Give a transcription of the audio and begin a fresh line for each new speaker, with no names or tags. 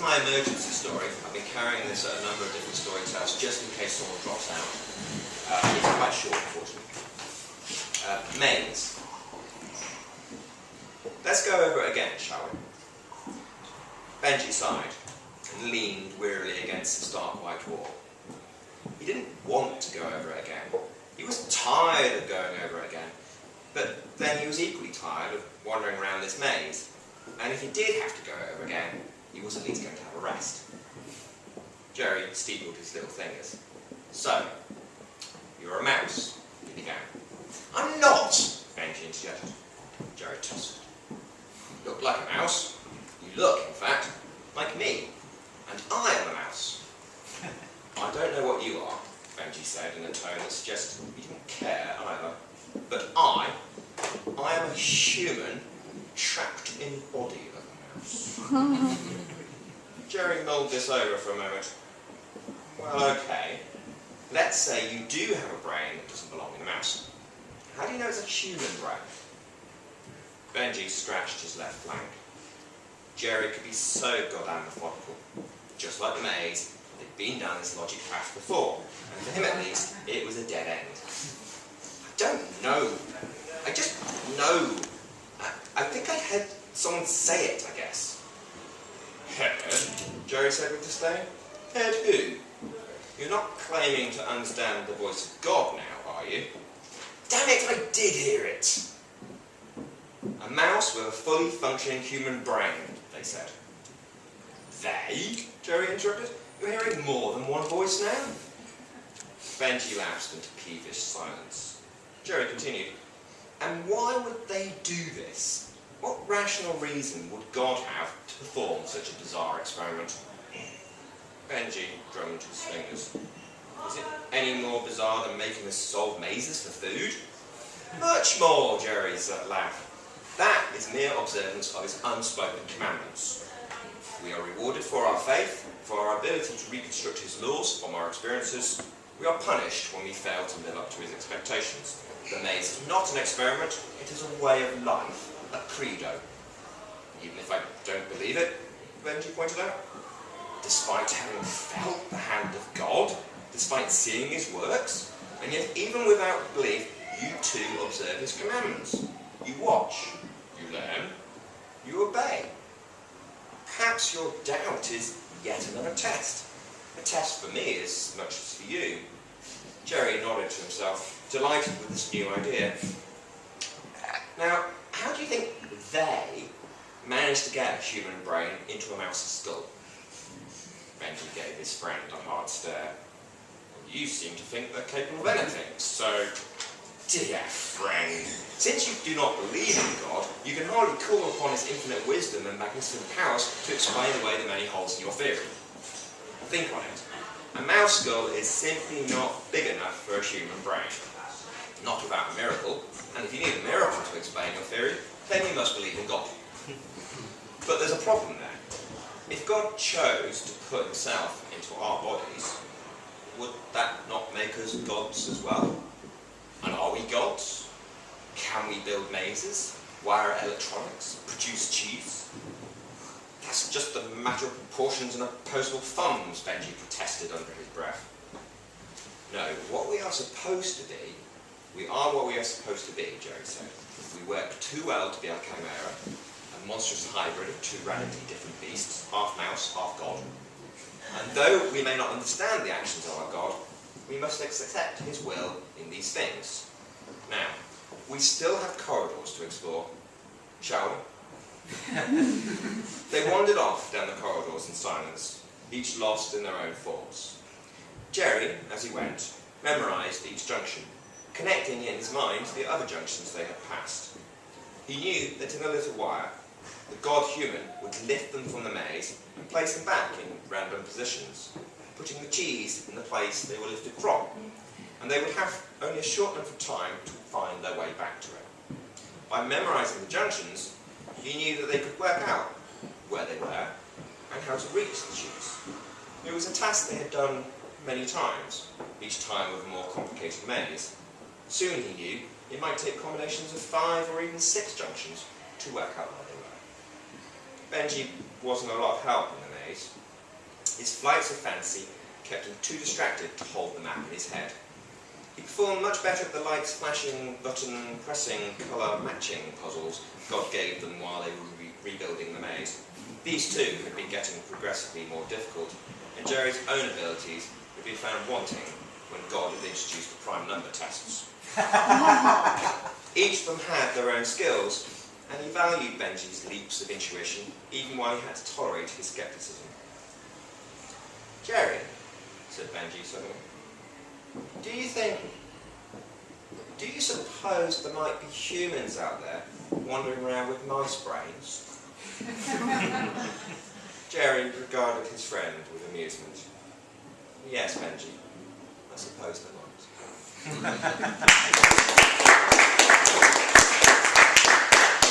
my emergency story. I've been carrying this at a number of different Storytails just in case someone drops out. It's quite short, unfortunately. Maze. Let's go over it again, shall we? Benji sighed and leaned wearily against the stark white wall. He didn't want to go over it again. He was tired of going over it again. But then he was equally tired of wandering around this maze. And if he did have to go over again, he was at least going to have a rest. Jerry steepled his little fingers. So, you're a mouse, he began. I'm not, Benji interjected. Jerry tousled. You look like a mouse. You look, in fact, like me. And I am a mouse. I don't know what you are, Benji said in a tone that suggested he didn't care either. But I am a human trapped in the body of a mouse. Jerry mulled this over for a moment. Well, okay. Let's say you do have a brain that doesn't belong in a mouse. How do you know it's a human brain? Benji scratched his left flank. Jerry could be so goddamn methodical. Just like the maze, they'd been down this logic path before, and for him at least, it was a dead end. I don't know. I just know. I think I heard someone say it, I guess. Heard? Jerry said with disdain. Heard who? You're not claiming to understand the voice of God now, are you? Damn it, I did hear it! A mouse with a fully functioning human brain, they said. They? Jerry interrupted. You're hearing more than one voice now? Benji lapsed into peevish silence. Jerry continued. And why would they do this? What rational reason would God have to perform such a bizarre experiment? Benji drummed his fingers. Is it any more bizarre than making us solve mazes for food? Much more, Jerry laughed. That is mere observance of his unspoken commandments. We are rewarded for our faith, for our ability to reconstruct his laws from our experiences. We are punished when we fail to live up to his expectations. The maze is not an experiment, it is a way of life, a credo. Even if I don't believe it, Benji pointed out. Despite having felt the hand of God, despite seeing his works, and yet even without belief, you too observe his commandments. You watch, you learn, you obey. Perhaps your doubt is yet another test. A test for me as much as for you. Jerry nodded to himself, delighted with this new idea. Now, how do you think they managed to get a human brain into a mouse's skull? Benji gave his friend a hard stare. You seem to think they're capable of anything, so... Dear friend, since you do not believe in God, you can hardly call upon his infinite wisdom and magnificent powers to explain away the many holes in your theory. Think on it. A mouse skull is simply not big enough for a human brain. Not without a miracle, and if you need a miracle to explain your theory, then you must believe in God. But there's a problem there. If God chose to put himself into our bodies, would that not make us gods as well? And are we gods? Can we build mazes, wire electronics, produce cheese? That's just a matter of proportions and opposable thumbs, Benji protested under his breath. No, what we are supposed to be, we are what we are supposed to be, Jerry said. We work too well to be a chimera, a monstrous hybrid of two radically different beasts, half mouse, half God. And though we may not understand the actions of our God, we must accept his will in these things. Now, we still have corridors to explore, shall we? They wandered off down the corridors in silence, each lost in their own thoughts. Jerry, as he went, memorised each junction, connecting in his mind the other junctions they had passed. He knew that in a little while, the God human would lift them from the maze and place them back in random positions, putting the cheese in the place they were lifted from, and they would have only a short enough of time to find their way back to it. By memorising the junctions, he knew that they could work out where they were and how to reach the cheese. It was a task they had done many times, each time with a more complicated maze. Soon he knew it might take combinations of 5 or even 6 junctions to work out where they were. Benji wasn't a lot of help in the maze, his flights of fancy kept him too distracted to hold the map in his head. He performed much better at the lights flashing, button pressing, colour matching puzzles God gave them while they were rebuilding the maze. These too had been getting progressively more difficult, and Jerry's own abilities would be found wanting when God had introduced the prime number tests. Each of them had their own skills, and he valued Benji's leaps of intuition, even while he had to tolerate his scepticism. "Jerry," said Benji suddenly, do you suppose there might be humans out there wandering around with nice brains?" Jerry regarded his friend with amusement. "Yes, Benji, I suppose there might."